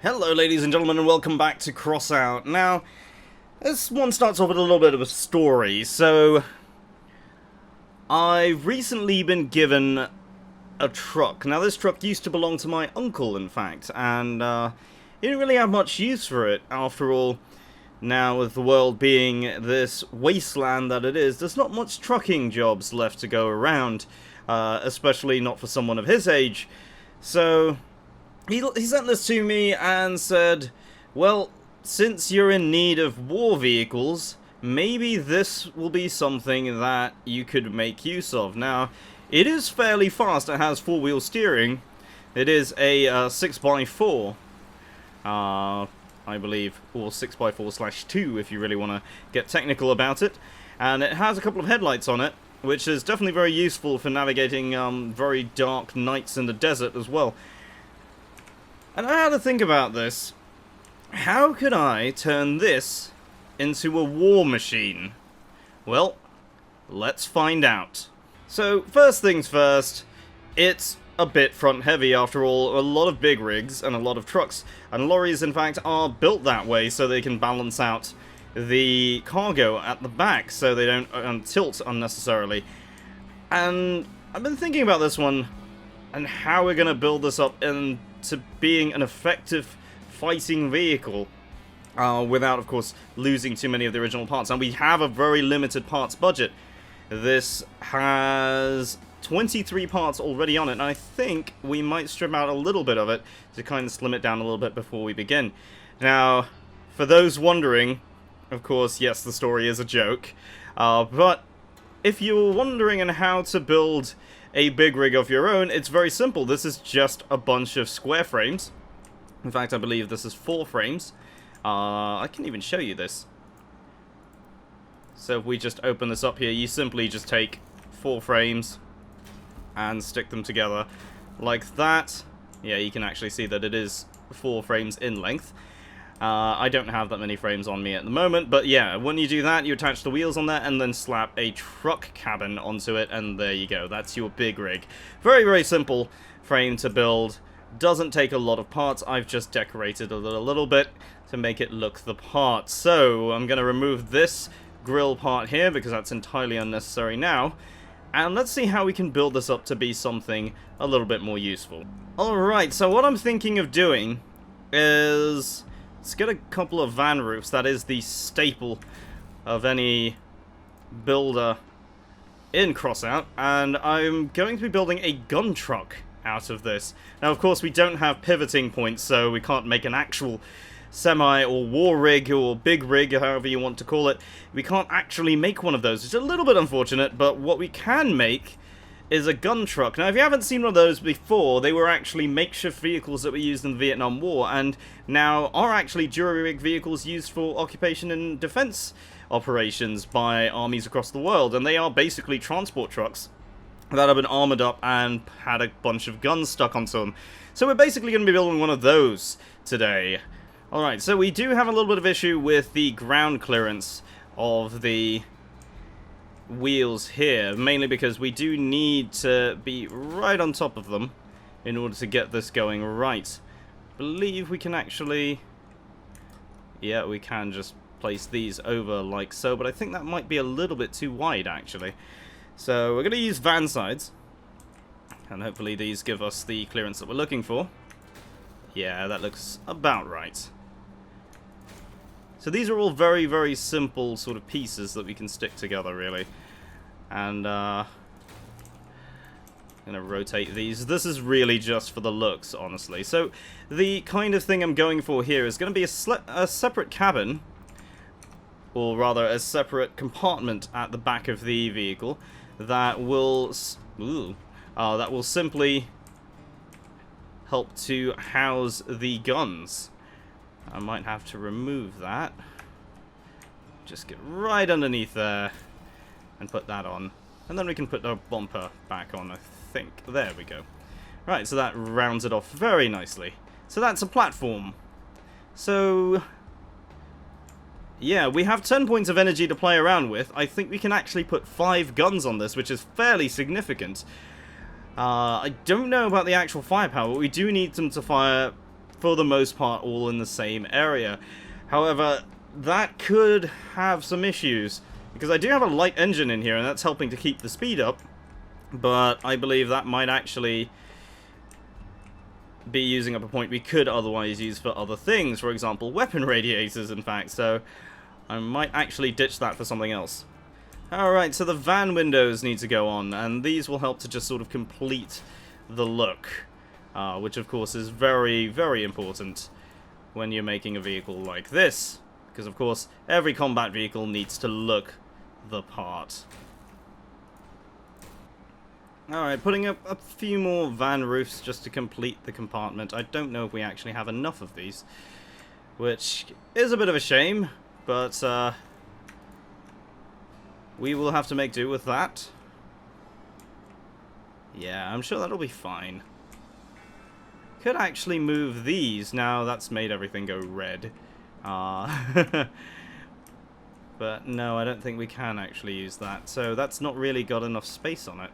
Hello ladies and gentlemen and welcome back to Crossout. Now, this one starts off with a little bit of a story. So, I've recently been given a truck. Now this truck used to belong to my uncle, in fact, and he didn't really have much use for it. After all, now with the world being this wasteland that it is, there's not much trucking jobs left to go around, especially not for someone of his age. So he sent this to me and said, well, since you're in need of war vehicles, maybe this will be something that you could make use of. Now, it is fairly fast. It has four-wheel steering. It is a 6x4, I believe, or 6x4/2 if you really want to get technical about it. And it has a couple of headlights on it, which is definitely very useful for navigating very dark nights in the desert as well. And I had to think about this. How could I turn this into a war machine? Well, let's find out. So, first things first, it's a bit front heavy after all. A lot of big rigs and a lot of trucks and lorries, in fact, are built that way so they can balance out the cargo at the back so they don't tilt unnecessarily. And I've been thinking about this one and how we're going to build this up into being an effective fighting vehicle without, of course, losing too many of the original parts. And we have a very limited parts budget. This has 23 parts already on it, and I think we might strip out a little bit of it to kind of slim it down a little bit before we begin. Now, for those wondering, of course, yes, the story is a joke, but if you're wondering on how to build a big rig of your own, it's very simple. This is just a bunch of square frames. In fact, I believe this is 4 frames. I can even show you this. So if we just open this up here, you simply just take 4 frames and stick them together like that. Yeah, you can actually see that it is 4 frames in length. I don't have that many frames on me at the moment, but yeah, when you do that, you attach the wheels on there and then slap a truck cabin onto it, and there you go. That's your big rig. Very, very simple frame to build. Doesn't take a lot of parts. I've just decorated it a little bit to make it look the part. So I'm going to remove this grill part here because that's entirely unnecessary now. And let's see how we can build this up to be something a little bit more useful. Alright, so what I'm thinking of doing is let's get a couple of van roofs. That is the staple of any builder in Crossout. And I'm going to be building a gun truck out of this. Now, of course, we don't have pivoting points, so we can't make an actual semi or war rig or big rig, however you want to call it. We can't actually make one of those. It's a little bit unfortunate, but what we can make is a gun truck. Now, if you haven't seen one of those before, they were actually makeshift vehicles that were used in the Vietnam War, and now are actually jury-rig vehicles used for occupation and defense operations by armies across the world, and they are basically transport trucks that have been armored up and had a bunch of guns stuck onto them. So we're basically going to be building one of those today. Alright, so we do have a little bit of issue with the ground clearance of the wheels here, mainly because we do need to be right on top of them in order to get this going right. I believe we can actually, yeah, we can just place these over like so, but I think that might be a little bit too wide actually. So we're going to use van sides, and hopefully these give us the clearance that we're looking for. Yeah, that looks about right. So these are all very, very simple sort of pieces that we can stick together, really. And I'm going to rotate these. This is really just for the looks, honestly. So the kind of thing I'm going for here is going to be a separate cabin, or rather a separate compartment at the back of the vehicle that will simply help to house the guns. I might have to remove that. Just get right underneath there and put that on. And then we can put the bumper back on, I think. There we go. Right, so that rounds it off very nicely. So that's a platform. So yeah, we have 10 points of energy to play around with. I think we can actually put 5 guns on this, which is fairly significant. I don't know about the actual firepower, but we do need them to fire for the most part, all in the same area. However, that could have some issues, because I do have a light engine in here, and that's helping to keep the speed up, but I believe that might actually be using up a point we could otherwise use for other things, for example, weapon radiators, in fact, so I might actually ditch that for something else. Alright, so the van windows need to go on, and these will help to just sort of complete the look, which of course is very, very important when you're making a vehicle like this, because of course every combat vehicle needs to look the part. Alright, putting up a few more van roofs just to complete the compartment. I don't know if we actually have enough of these, which is a bit of a shame, but we will have to make do with that. Yeah, I'm sure that'll be fine. Could actually move these. Now that's made everything go red. But no, I don't think we can actually use that. So that's not really got enough space on it.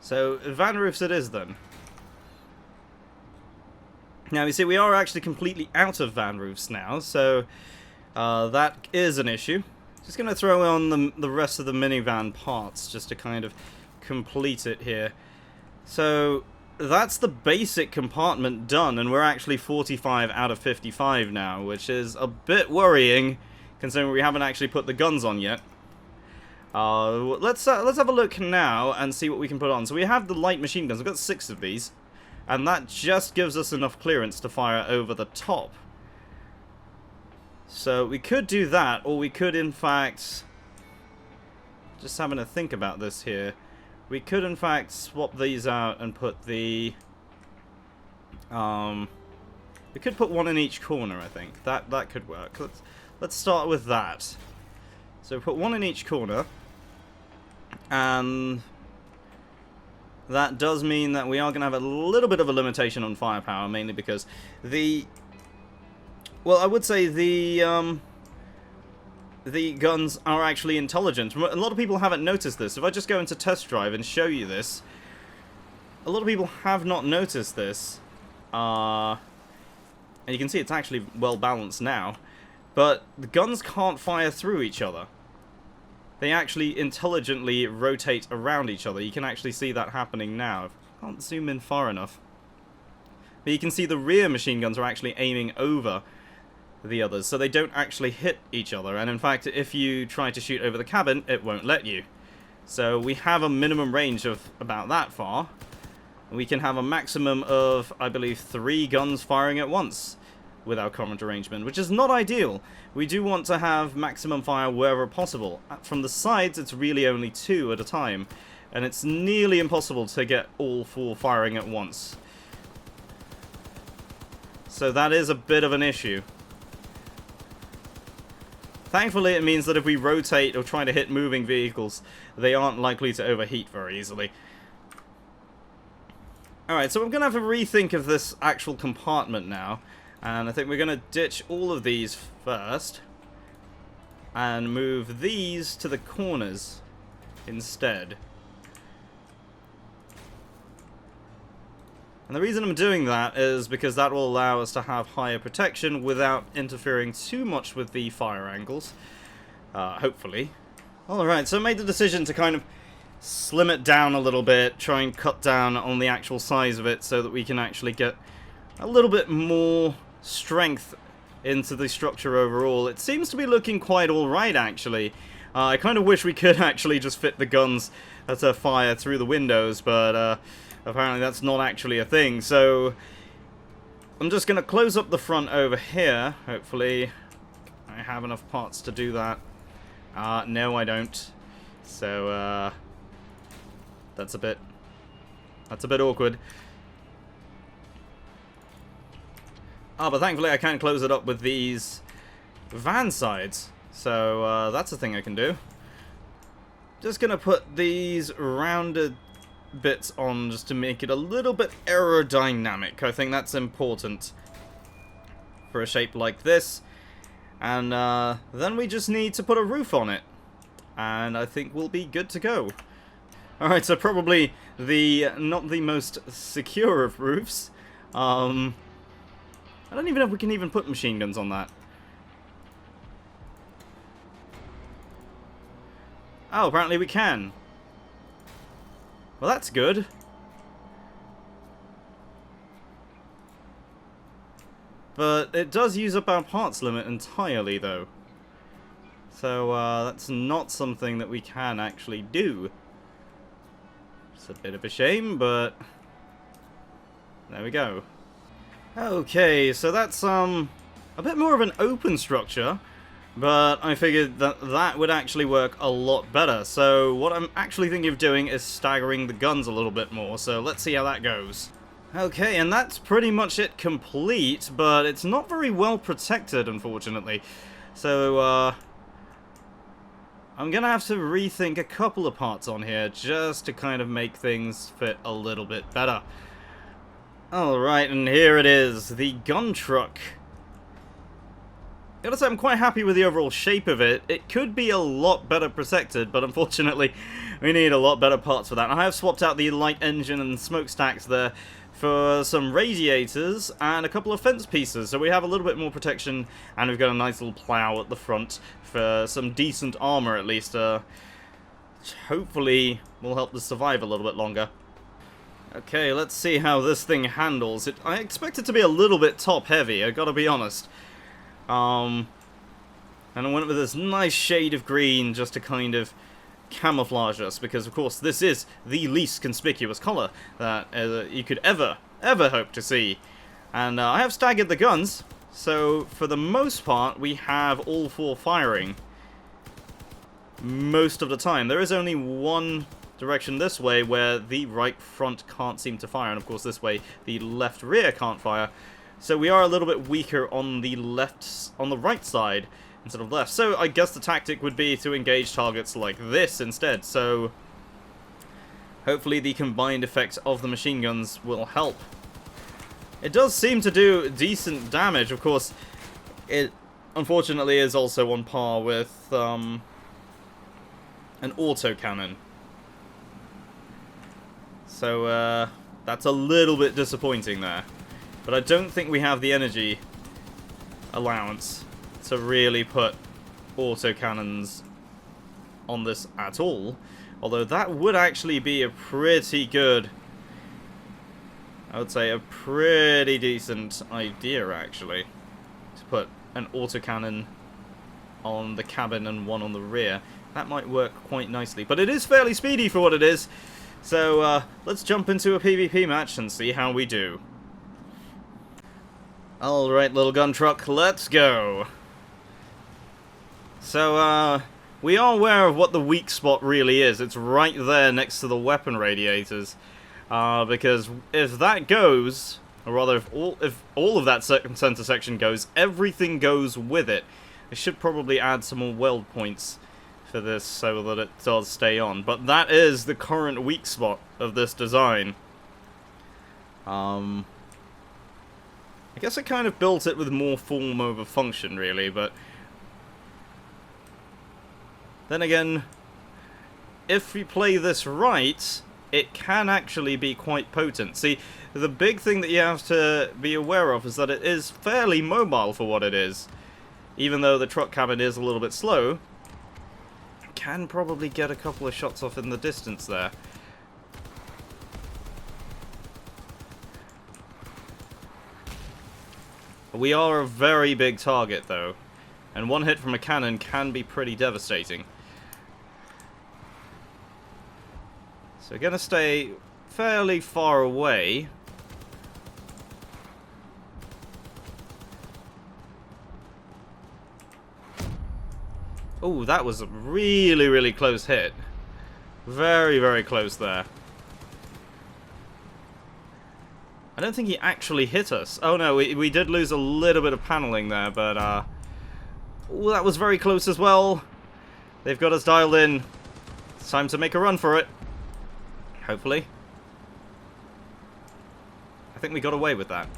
So van roofs it is then. Now you see we are actually completely out of van roofs now, so that is an issue. Just going to throw on the rest of the minivan parts just to kind of complete it here. So that's the basic compartment done, and we're actually 45 out of 55 now, which is a bit worrying considering we haven't actually put the guns on yet. Let's have a look now and see what we can put on. So we have the light machine guns. We've got 6 of these, and that just gives us enough clearance to fire over the top. So we could do that, or we could in fact, just having to think about this here, we could in fact swap these out and put the we could put one in each corner. I think that could work. Let's start with that. So put one in each corner, and that does mean that we are going to have a little bit of a limitation on firepower, mainly because well, I would say the guns are actually intelligent. A lot of people haven't noticed this. If I just go into test drive and show you this, a lot of people have not noticed this. And you can see it's actually well balanced now. But the guns can't fire through each other. They actually intelligently rotate around each other. You can actually see that happening now. I can't zoom in far enough. But you can see the rear machine guns are actually aiming over the others, so they don't actually hit each other. And in fact, if you try to shoot over the cabin, it won't let you. So we have a minimum range of about that far. We can have a maximum of, I believe, 3 guns firing at once with our current arrangement, which is not ideal. We do want to have maximum fire wherever possible. From the sides, it's really only 2 at a time, and it's nearly impossible to get all 4 firing at once. So that is a bit of an issue. Thankfully, it means that if we rotate or try to hit moving vehicles, they aren't likely to overheat very easily. Alright, so I'm going to have a rethink of this actual compartment now. And I think we're going to ditch all of these first and move these to the corners instead. And the reason I'm doing that is because that will allow us to have higher protection without interfering too much with the fire angles. Hopefully. Alright, so I made the decision to kind of slim it down a little bit, try and cut down on the actual size of it so that we can actually get a little bit more strength into the structure overall. It seems to be looking quite alright, actually. I kind of wish we could actually just fit the guns to fire through the windows, but apparently that's not actually a thing. So I'm just going to close up the front over here. Hopefully I have enough parts to do that. No, I don't. So that's a bit awkward. But thankfully I can close it up with these van sides. So that's a thing I can do. Just gonna put these rounded bits on just to make it a little bit aerodynamic. I think that's important for a shape like this. And then we just need to put a roof on it. And I think we'll be good to go. Alright, so probably not the most secure of roofs. I don't even know if we can even put machine guns on that. Oh, apparently we can. Well, that's good. But it does use up our parts limit entirely, though. So, that's not something that we can actually do. It's a bit of a shame, but there we go. Okay, so that's, a bit more of an open structure. But I figured that that would actually work a lot better. So what I'm actually thinking of doing is staggering the guns a little bit more. So let's see how that goes. Okay, and that's pretty much it complete, but it's not very well protected, unfortunately. So, I'm gonna have to rethink a couple of parts on here just to kind of make things fit a little bit better. Alright, and here it is, the gun truck. Gotta say, I'm quite happy with the overall shape of it. It could be a lot better protected, but unfortunately, we need a lot better parts for that. I have swapped out the light engine and smokestacks there for some radiators and a couple of fence pieces, so we have a little bit more protection, and we've got a nice little plow at the front for some decent armour, at least, which hopefully will help us survive a little bit longer. Okay, let's see how this thing handles. I expect it to be a little bit top-heavy, I gotta be honest. And I went with this nice shade of green just to kind of camouflage us, because of course this is the least conspicuous colour that you could ever hope to see. And I have staggered the guns, so for the most part we have all four firing most of the time. There is only one direction this way where the right front can't seem to fire, and of course this way the left rear can't fire. So we are a little bit weaker on the right side instead of left. So I guess the tactic would be to engage targets like this instead. So hopefully the combined effect of the machine guns will help. It does seem to do decent damage. Of course, it unfortunately is also on par with an autocannon. So that's a little bit disappointing there. But I don't think we have the energy allowance to really put autocannons on this at all. Although that would actually be a pretty good, I would say a pretty decent idea actually, to put an autocannon on the cabin and one on the rear. That might work quite nicely. But it is fairly speedy for what it is. So let's jump into a PvP match and see how we do. Alright, little gun truck, let's go. So, we are aware of what the weak spot really is. It's right there next to the weapon radiators. Because if that goes, or rather if all of that center section goes, everything goes with it. I should probably add some more weld points for this so that it does stay on. But that is the current weak spot of this design. I guess I kind of built it with more form over function, really, but then again, if we play this right, it can actually be quite potent. See, the big thing that you have to be aware of is that it is fairly mobile for what it is. Even though the truck cabin is a little bit slow, can probably get a couple of shots off in the distance there. We are a very big target, though, and one hit from a cannon can be pretty devastating. So we're going to stay fairly far away. Oh, that was a really, really close hit. Very, very close there. I don't think he actually hit us. Oh no, we did lose a little bit of paneling there, but ooh, that was very close as well. They've got us dialed in. It's time to make a run for it. Hopefully. I think we got away with that.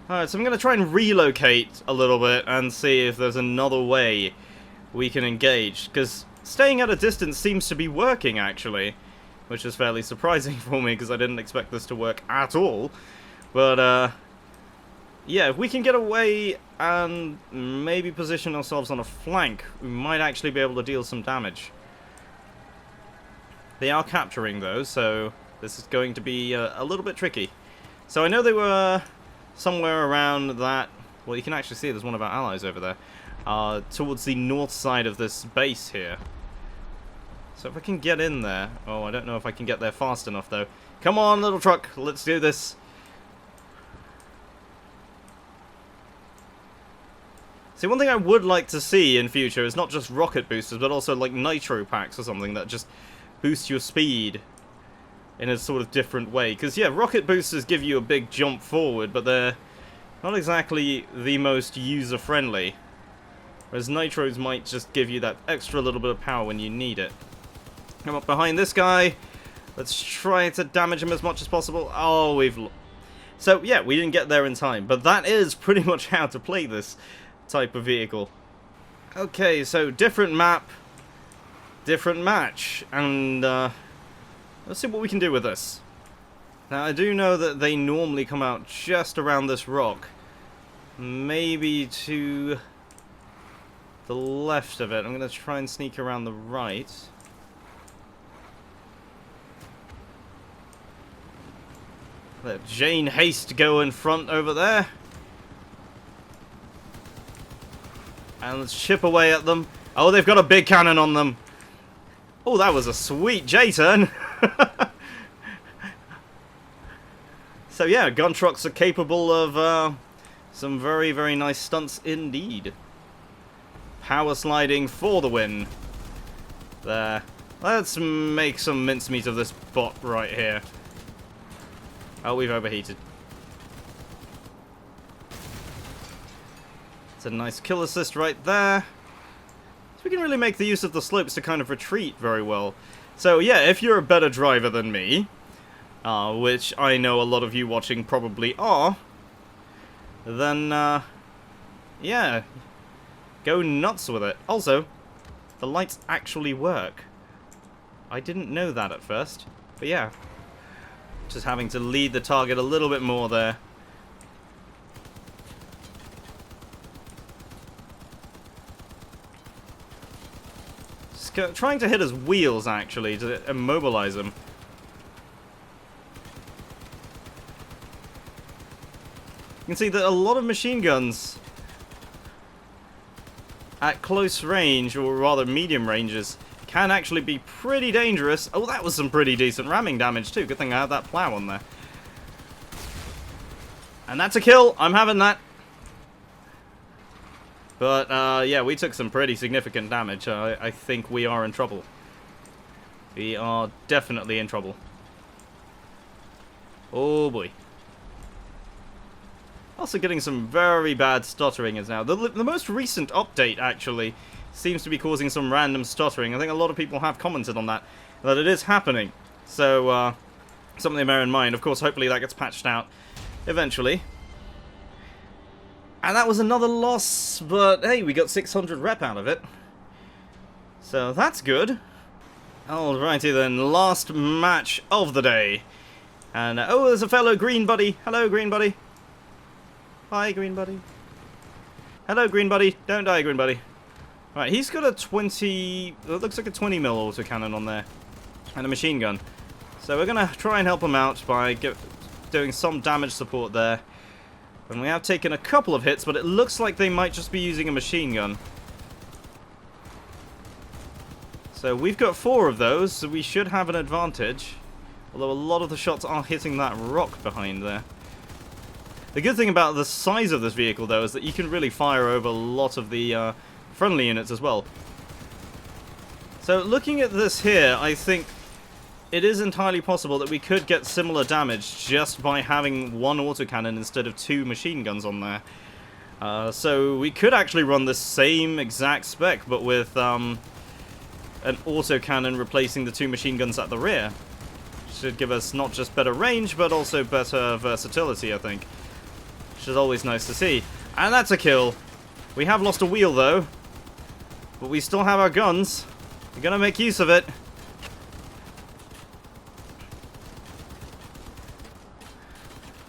Alright, so I'm going to try and relocate a little bit and see if there's another way we can engage. Because staying at a distance seems to be working, actually. Which is fairly surprising for me, because I didn't expect this to work at all. But, yeah, if we can get away and maybe position ourselves on a flank, we might actually be able to deal some damage. They are capturing, though, so this is going to be a little bit tricky. So I know they were somewhere around that... Well, you can actually see there's one of our allies over there. Towards the north side of this base here. So if I can get in there... Oh, I don't know if I can get there fast enough, though. Come on, little truck, let's do this. See, one thing I would like to see in future is not just rocket boosters, but also like nitro packs or something that just boost your speed in a sort of different way. Because, yeah, rocket boosters give you a big jump forward, but they're not exactly the most user-friendly. Whereas nitros might just give you that extra little bit of power when you need it. Come up behind this guy. Let's try to damage him as much as possible. Oh, So, yeah, we didn't get there in time. But that is pretty much how to play this type of vehicle. Okay, so different map, different match, and let's see what we can do with this. Now, I do know that they normally come out just around this rock, maybe to the left of it. I'm going to try and sneak around the right. Let Jane Haste go in front over there. And let's chip away at them. Oh, they've got a big cannon on them. Oh, that was a sweet J-turn. So yeah, gun trucks are capable of some very, very nice stunts indeed. Power sliding for the win. There. Let's make some mincemeat of this bot right here. Oh, we've overheated. It's a nice kill assist right there. So we can really make the use of the slopes to kind of retreat very well. So yeah, if you're a better driver than me, which I know a lot of you watching probably are, then yeah, go nuts with it. Also, the lights actually work. I didn't know that at first, but yeah. Just having to lead the target a little bit more there. Trying to hit his wheels, actually, to immobilize him. You can see that a lot of machine guns at close range, or rather medium ranges, can actually be pretty dangerous. Oh, that was some pretty decent ramming damage, too. Good thing I had that plow on there. And that's a kill. I'm having that. But, yeah, we took some pretty significant damage. I think we are in trouble. We are definitely in trouble. Oh, boy. Also getting some very bad stuttering as now. The most recent update, actually, seems to be causing some random stuttering. I think a lot of people have commented on that it is happening. So, something to bear in mind. Of course, hopefully that gets patched out eventually. And that was another loss, but hey, we got 600 rep out of it. So that's good. Alrighty then, last match of the day. And, oh, there's a fellow green buddy. Hello, green buddy. Hi, green buddy. Hello, green buddy. Don't die, green buddy. Right, he's got a 20... It looks like a 20mm autocannon on there. And a machine gun. So we're going to try and help him out by doing some damage support there. And we have taken a couple of hits, but it looks like they might just be using a machine gun. So we've got 4 of those, so we should have an advantage. Although a lot of the shots are hitting that rock behind there. The good thing about the size of this vehicle, though, is that you can really fire over a lot of the friendly units as well. So looking at this here, I think it is entirely possible that we could get similar damage just by having 1 autocannon instead of 2 machine guns on there. So we could actually run the same exact spec, but with an autocannon replacing the 2 machine guns at the rear. Should give us not just better range, but also better versatility, I think. Which is always nice to see. And that's a kill. We have lost a wheel, though. But we still have our guns. We're gonna make use of it.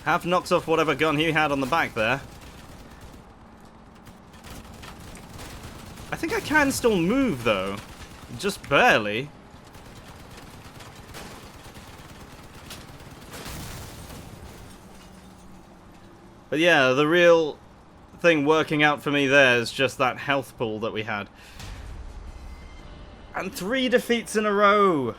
Have knocked off whatever gun he had on the back there. I think I can still move, though. Just barely. But yeah, the real thing working out for me there is just that health pool that we had. And 3 defeats in a row!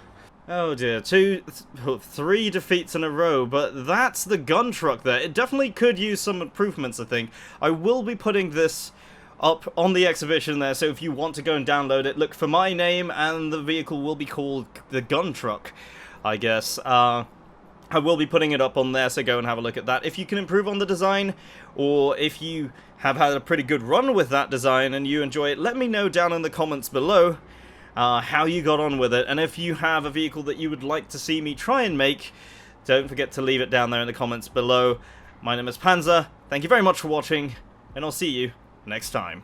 Oh dear, 3 defeats in a row, but that's the gun truck there. It definitely could use some improvements, I think. I will be putting this up on the exhibition there, so if you want to go and download it, look for my name, and the vehicle will be called the gun truck, I guess. I will be putting it up on there, so go and have a look at that. If you can improve on the design, or if you have had a pretty good run with that design and you enjoy it, let me know down in the comments below how you got on with it. And if you have a vehicle that you would like to see me try and make, don't forget to leave it down there in the comments below. My name is Panzer, thank you very much for watching, and I'll see you next time.